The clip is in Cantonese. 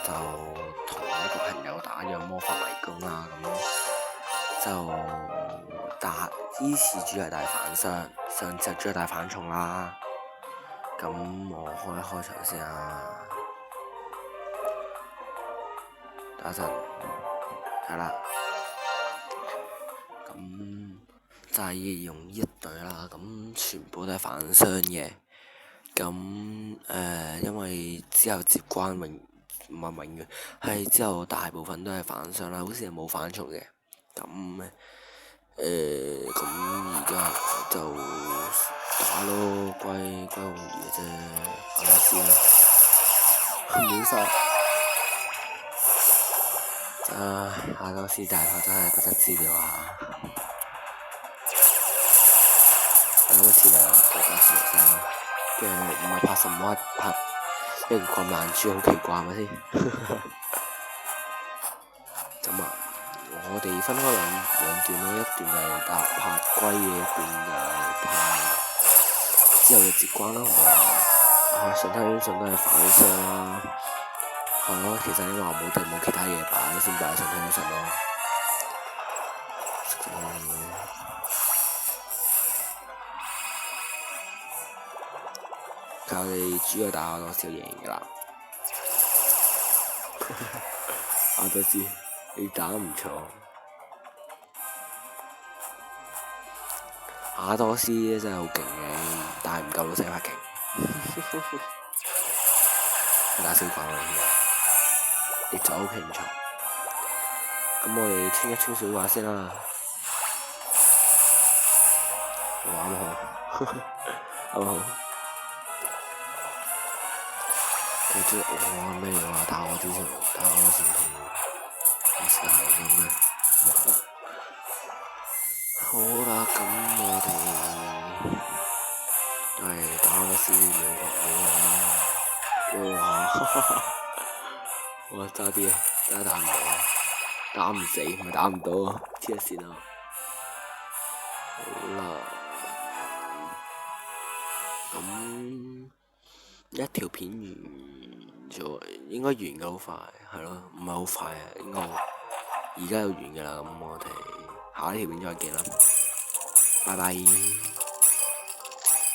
就同一個朋友打咗魔法迷宮啦，咁就依次主要係大反傷，上次主要大反重啦。咁我開場先啊，等陣係啦。咁就係用一隊啦，咁全部都係反傷嘅。咁因為之後接關唔係永遠，係之後大部分都係反傷啦，好似係冇反重嘅。咁咁而家就打咯，歸好易嘅啫，係咪先？冇錯。阿多斯大學真係不得之了啊！嗰次嚟國家試學生，跟住唔係拍15係拍一個咁爛豬，好奇怪係咪先？咁啊，我哋分開兩段咯，一段就係拍龜嘅，一段就係拍之後嘅接關啦，上體院上都係反傷啦，係咯，其實你話冇其他嘢擺，先擺上體院上咯。靠你主要打阿多少贏㗎啦！阿多斯，你打得唔錯。阿多斯真係好勁嘅，但係唔夠老細發勁。打小怪啦，你走平場。咁我哋清一清小怪先啦。啱好，啱好。佢知我咩話打我之前同我試下咁咩？好啦，咁我哋係打個先2啦。哇！差啲啊，真係打唔到，打唔死，唔係打唔到啊！黐線啊！好啦，咁一條片完咗，應該完嘅好快，係咯，唔係好快啊，應該而家就完嘅啦。咁我哋下一條片再見啦，拜拜。